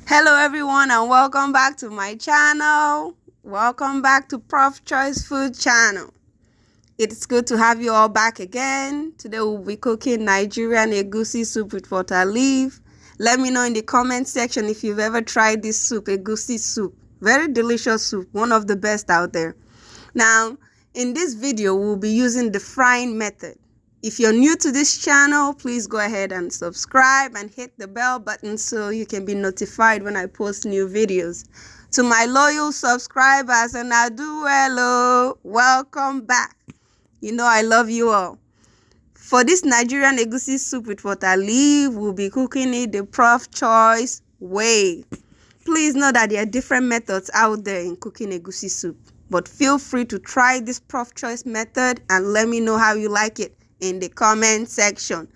Hello everyone and welcome back to my channel. Welcome back to Prof Choice Food channel. It's good to have you all back again. Today we'll be cooking Nigerian egusi soup with water leaf. Let me know in the comment section if you've ever tried this soup, egusi soup. Very delicious soup, one of the best out there. Now, in this video, we'll be using the frying method. If you're new to this channel, please go ahead and subscribe and hit the bell button so you can be notified when I post new videos. To my loyal subscribers, and I do hello, welcome back. You know I love you all. For this Nigerian egusi soup with water leaf, we'll be cooking it the Prof Choice way. Please know that there are different methods out there in cooking egusi soup, but feel free to try this Prof Choice method and let me know how you like it in the comment section.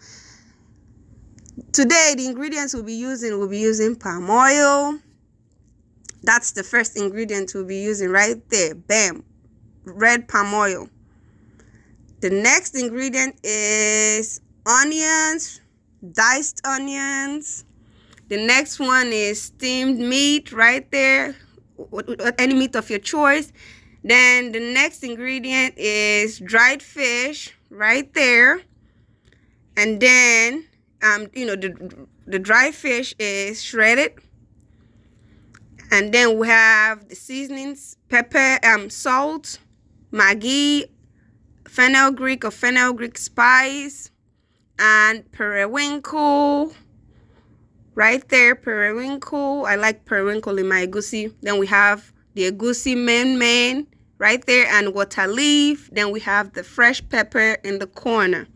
Today, the ingredients we'll be using palm oil. That's the first ingredient we'll be using right there. Bam, red palm oil. The next ingredient is onions, diced onions. The next one is steamed meat right there, any meat of your choice. Then the next ingredient is dried fish right there. And then, the dried fish is shredded. And then we have the seasonings, pepper, salt, Maggi, Fenugreek or Fenugreek spice, and Periwinkle. Right there, Periwinkle. I like Periwinkle in my egusi. Then we have the egusi main right there, and Waterleaf. Then we have the fresh pepper in the corner.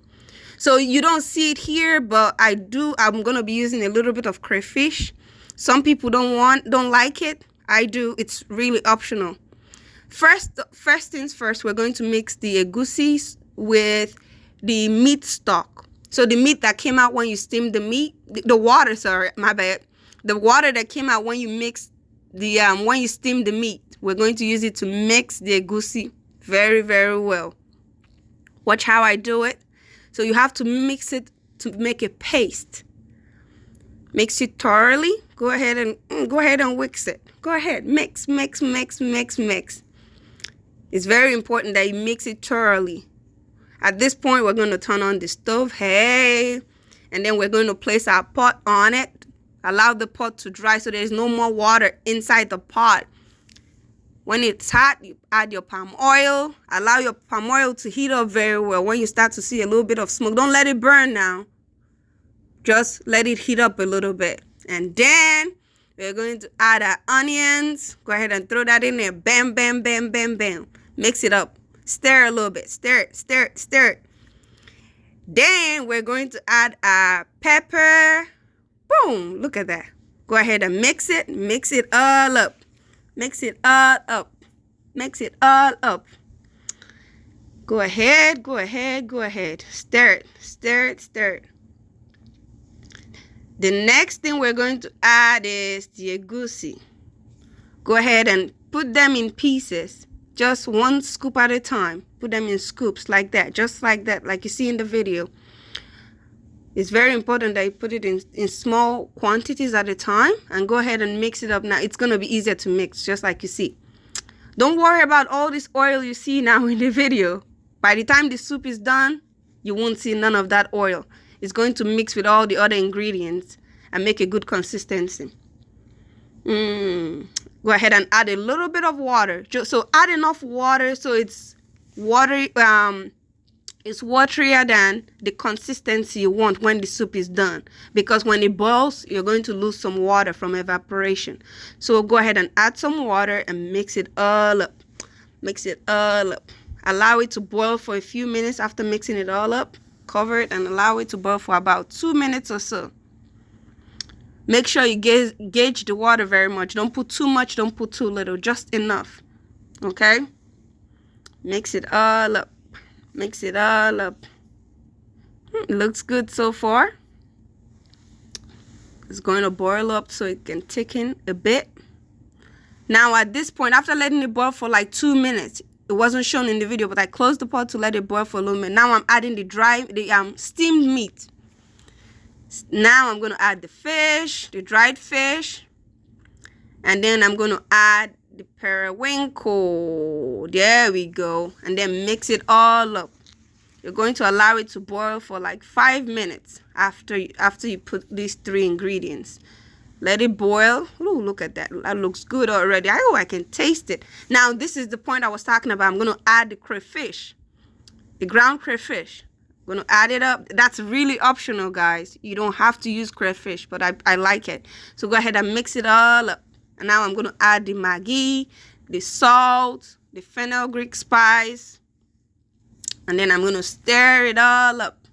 So you don't see it here, but I'm gonna be using a little bit of crayfish. Some people don't like it. I do. It's really optional. First things first, we're going to mix the egusi with the meat stock. So the meat that came out when you steamed the meat, the water, sorry, my bad. The water that came out when you mixed the when you steamed the meat, we're going to use it to mix the egusi very, very well. Watch how I do it. So you have to mix it to make a paste. Mix it thoroughly. Go ahead and mix it. Go ahead, mix. It's very important that you mix it thoroughly. At this point, we're going to turn on the stove. Hey, and then we're going to place our pot on it. Allow the pot to dry so there's no more water inside the pot. When it's hot, you add your palm oil. Allow your palm oil to heat up very well. When you start to see a little bit of smoke, don't let it burn now. Just let it heat up a little bit. And then we're going to add our onions. Go ahead and throw that in there. Bam, bam, bam, bam, bam. Mix it up. Stir a little bit. Stir it. Then we're going to add our pepper. Boom. Look at that. Go ahead and mix it. Mix it all up. Mix it all up. Go ahead. Stir it. The next thing we're going to add is the egusi. Go ahead and put them in pieces. Just one scoop at a time. Put them in scoops like that. Just like that, like you see in the video. It's very important that you put it in small quantities at a time. And go ahead and mix it up. Now, it's going to be easier to mix, just like you see. Don't worry about all this oil you see now in the video. By the time the soup is done, you won't see none of that oil. It's going to mix with all the other ingredients and make a good consistency. Go ahead and add a little bit of water. So add enough water so it's watery. It's waterier than the consistency you want when the soup is done. Because when it boils, you're going to lose some water from evaporation. So go ahead and add some water and mix it all up. Allow it to boil for a few minutes after mixing it all up. Cover it and allow it to boil for about 2 minutes or so. Make sure you gauge the water very much. Don't put too much, don't put too little, just enough. Okay? Mix it all up. It looks good so far. It's going to boil up so it can thicken a bit. Now at this point, after letting it boil for like 2 minutes, it wasn't shown in the video, but I closed the pot to let it boil for a little bit. Now I'm adding the steamed meat. Now I'm going to add the fish, the dried fish. And then I'm going to add the periwinkle. There we go. And then mix it all up. You're going to allow it to boil for like 5 minutes after you put these 3 ingredients. Let it boil. Ooh, look at that. That looks good already. I can taste it. Now, this is the point I was talking about. I'm going to add the crayfish, the ground crayfish. I'm going to add it up. That's really optional, guys. You don't have to use crayfish, but I like it. So go ahead and mix it all up. And now I'm going to add the Maggi, the salt, the fenugreek spice. And then I'm going to stir it all up.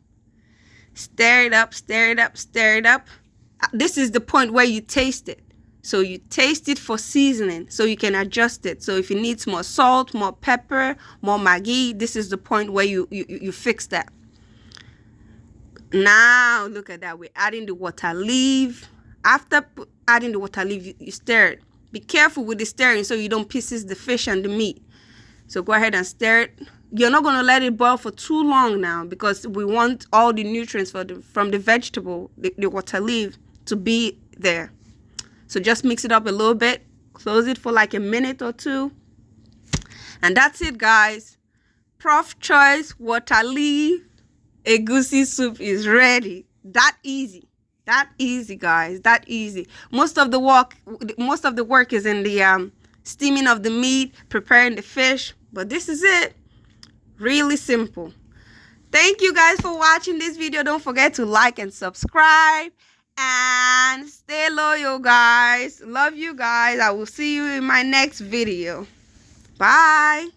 Stir it up, stir it up, stir it up. This is the point where you taste it. So you taste it for seasoning so you can adjust it. So if it needs more salt, more pepper, more Maggi, this is the point where you fix that. Now look at that. We're adding the water leaf. After adding the water leaf, you stir it. Be careful with the stirring so you don't pieces the fish and the meat. So go ahead and stir it. You're not going to let it boil for too long now because we want all the nutrients from the vegetable, the water leaf, to be there. So just mix it up a little bit. Close it for like a minute or 2. And that's it, guys. Prof choice water leaf egusi soup is ready. That easy. That easy, guys. That easy. Most of the work is in the steaming of the meat, preparing the fish. But this is it. Really simple. Thank you guys for watching this video. Don't forget to like and subscribe. And stay loyal, guys. Love you guys. I will see you in my next video. Bye.